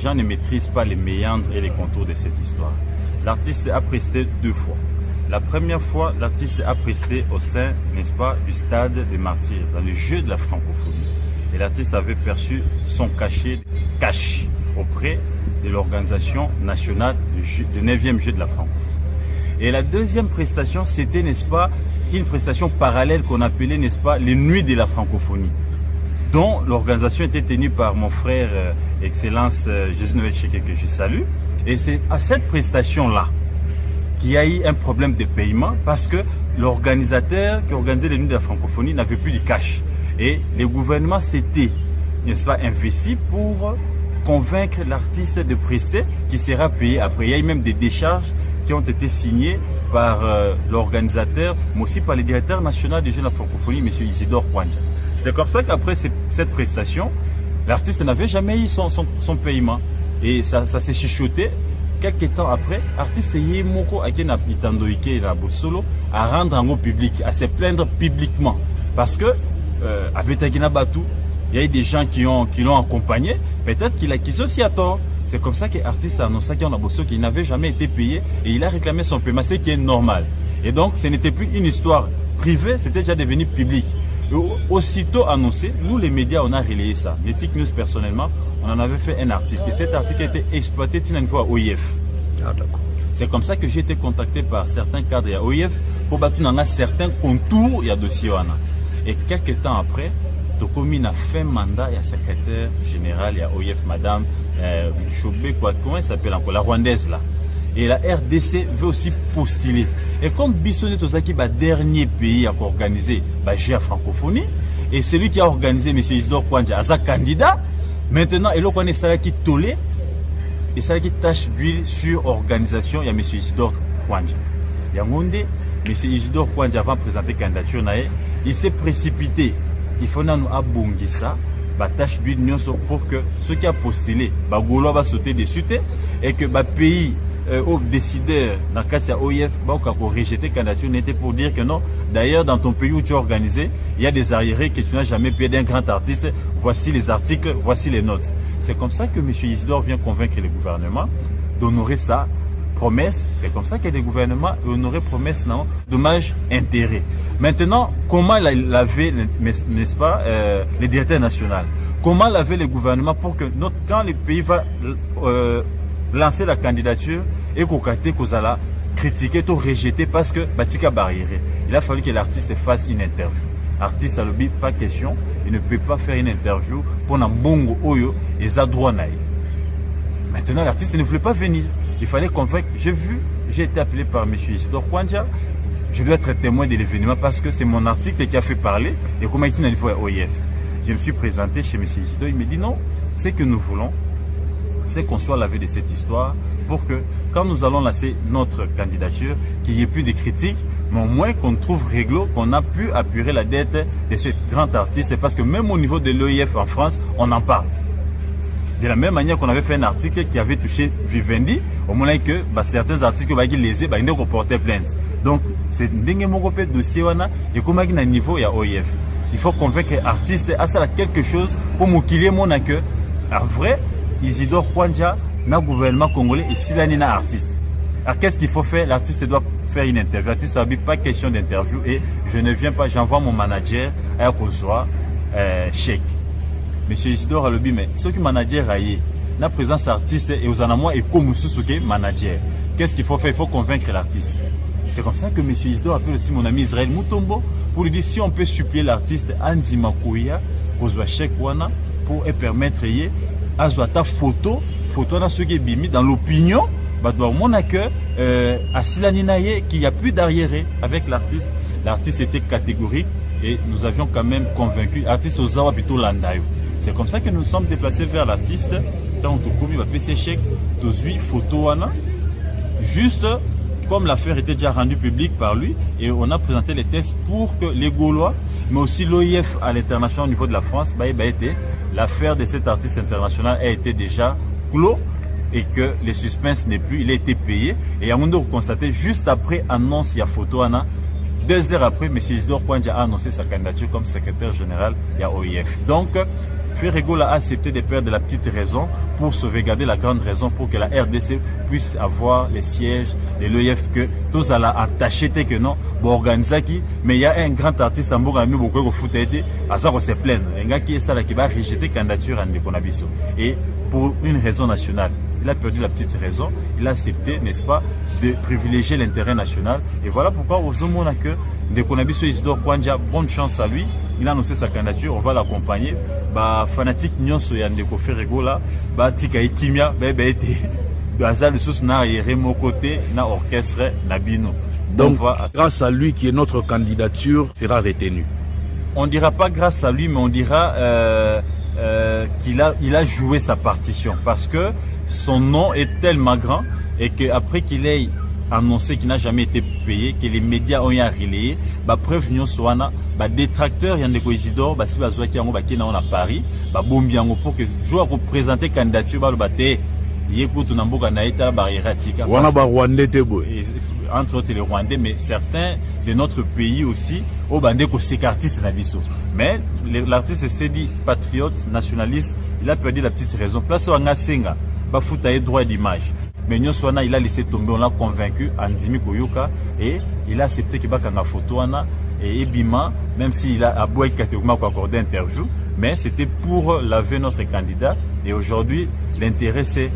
gens ne maîtrisent pas les méandres et les contours de cette histoire. L'artiste a presté 2 fois. La première fois, l'artiste a presté au sein, n'est-ce pas, du stade des Martyrs, dans le jeu de la francophonie. Et l'artiste avait perçu son cachet cash auprès de l'organisation nationale du 9e jeu de la francophonie. Et la deuxième prestation, c'était, n'est-ce pas, une prestation parallèle qu'on appelait, n'est-ce pas, les nuits de la francophonie, dont l'organisation était tenue par mon frère, Excellence Jésus Noël Cheke, que je salue. Et c'est à cette prestation-là qu'il y a eu un problème de paiement parce que l'organisateur qui organisait les nuits de la francophonie n'avait plus de cash. Et le gouvernement s'était, n'est-ce pas, investi pour convaincre l'artiste de prester qui sera payé après. Il y a eu même des décharges qui ont été signées par l'organisateur, mais aussi par le directeur national des jeux de la francophonie, M. Isidore Kwanja. C'est comme ça qu'après cette prestation, l'artiste n'avait jamais eu son paiement. Et ça s'est chuchoté. Quelques temps après, l'artiste Yemoko Akena Itandoike et Bosolo à rendre en au public, à se plaindre publiquement. Parce que à Betagina Batou, il y a eu des gens qui l'ont accompagné. Peut-être qu'il a quitté aussi à tort. C'est comme ça que l'artiste a annoncé qu'il n'avait jamais été payé et il a réclamé son paiement, ce qui est normal. Et donc, ce n'était plus une histoire privée, c'était déjà devenu public. Et aussitôt annoncé, nous les médias, on a relayé ça. L'éthique News, personnellement, on en avait fait un article. Et cet article a été exploité une fois à OIF. Ah, d'accord. C'est comme ça que j'ai été contacté par certains cadres à OIF pour battre dans certains contours il y a dossier. Et quelques temps après, Tokomi a fait mandat, il y a secrétaire général, il y a OIF, madame Chobé, comment elle s'appelle encore, la Rwandaise là. Et la RDC veut aussi postuler. Et comme Bissonnet Tozaki, le dernier pays à organiser la francophonie, et celui qui a organisé M. Isidore Kwanja, a candidat, maintenant, il y a Salaki Tolé, et Salaki tâche d'huile sur organisation, il y a M. Isidore Kwanja. Il y a M. Isidore Kwanja, avant de présenter la candidature, il s'est précipité. Il faut nous abonguer ça, tâche d'huile pour que ceux qui ont postulé, Golo va sauter dessus, et que le pays aux décideurs dans le cadre de l'OIF pour rejeter la candidature n'était pour dire que non. D'ailleurs, dans ton pays où tu es organisé, il y a des arriérés que tu n'as jamais payé d'un grand artiste. Voici les articles, voici les notes. C'est comme ça que M. Isidore vient convaincre le gouvernement d'honorer sa promesse. C'est comme ça que le gouvernement a honoré promesse, non, dommage, intérêt. Maintenant, comment laver, n'est-ce pas, le directeur national? Comment laver le gouvernement pour que quand le pays va lancer la candidature et qu'on a critiqué, tout rejeté parce que Batika barrière. Il a fallu que l'artiste fasse une interview. L'artiste a le but, pas question, il ne peut pas faire une interview pour un bongo oyo et zadroit. Maintenant, l'artiste ne voulait pas venir. Il fallait convaincre. J'ai été appelé par M. Isidore Kwanja. Je dois être témoin de l'événement parce que c'est mon article qui a fait parler. Et comment il a dit à OIF. Je me suis présenté chez M. Isidore. Il me dit non, ce que nous voulons, c'est qu'on soit lavé de cette histoire pour que quand nous allons lancer notre candidature, qu'il n'y ait plus de critiques, mais au moins qu'on trouve réglo, qu'on a pu apurer la dette de ce grand artiste. C'est parce que même au niveau de l'OIF en France, on en parle. De la même manière qu'on avait fait un article qui avait touché Vivendi, au moment que certains articles qui lésés, ils ont porté plainte. Donc, c'est un dossier et comme il y a un niveau, il y a OIF. Il faut convaincre l'artiste à ça quelque chose pour m'oublier mon accueil. En vrai, Isidore Kwanja, le gouvernement congolais et Silani na artiste. Alors qu'est-ce qu'il faut faire? L'artiste doit faire une interview. L'artiste n'a pas question d'interview et je ne viens pas, j'envoie mon manager à Kozwa, chèque. Monsieur Isidore a le dit, mais ce qui manager a eu, la présence artiste et aux anamoi et comme Sousuke manager. Qu'est-ce qu'il faut faire? Il faut convaincre l'artiste. C'est comme ça que monsieur Isidore appelle aussi mon ami Israël Mutombo pour lui dire si on peut supplier l'artiste Andy Makoya, Kozwa chèque wana pour permettre à ta photo dans ce qui est bimi dans l'opinion, mon accueil à Silaninaye qu'il n'y a plus d'arriéré avec l'artiste. L'artiste était catégorique et nous avions quand même convaincu l'artiste Ozawa plutôt Landayo. C'est comme ça que nous sommes déplacés vers l'artiste. Tant on commis va passer chèque, tozui photo wana. Juste comme l'affaire était déjà rendue publique par lui et on a présenté les tests pour que les Gaulois, mais aussi l'OIF à l'international au niveau de la France, l'affaire de cet artiste international a été déjà clos et que le suspense n'est plus, il a été payé. Et à mon tour constaté juste après annonce il y a photo Anna, 2 heures après, M. Isidore Kwanja a annoncé sa candidature comme secrétaire général de l'OIF. Donc, Ferregola a accepté de perdre la petite raison pour sauvegarder la grande raison, pour que la RDC puisse avoir les sièges de l'OIF, que tous à la attaché que non, bon organiser qui, mais il y a un grand artiste en Bourg, beaucoup de foot à ça qu'on se plaint. Un gars qui est ça là qui va rejeter candidature à Ndekonabiso. Et pour une raison nationale. Il a perdu la petite raison, il a accepté, n'est-ce pas, de privilégier l'intérêt national. Et voilà pourquoi aux hommes on a que Ndekonabiso Isidore Kwanja, bonne chance à lui. Il a annoncé sa candidature, on va l'accompagner. Bah, fanatique Nyonso ya Ndeko Ferregola, bah, tika ikimia, bah, été, dans le sous na yere mon côté, na orchestre, na bino. Donc, grâce à lui qui est notre candidature sera retenue. On ne dira pas grâce à lui, mais on dira qu'il a joué sa partition, parce que son nom est tellement grand et qu'après qu'il ait annoncé qu'il n'a jamais été payé, que les médias ont relayé, bah preuve n'y soit bah détracteurs Yandeko Isidore, bah si bazoa qui ont à Paris, bah bombiango pour que joueur pour présenter candidature bah le baté, yécoute n'amboka naïta bah erratique. Wana ba Rwandais tebo. Entre autres les Rwandais, mais certains de notre pays aussi, au bandeko s'écartissent na biso. Mais l'artiste s'est dit patriote, nationaliste, il a perdu la petite raison. Place au Ngasenga, bah foutaye droit d'image. Mais Nyoswana, il a laissé tomber, on l'a convaincu, Andimi Koyoka, et il a accepté qu'il va prendre la photo, et Bima, même s'il a aboué catégoriquement pour accorder interview, mais c'était pour laver notre candidat. Et aujourd'hui, l'intérêt c'est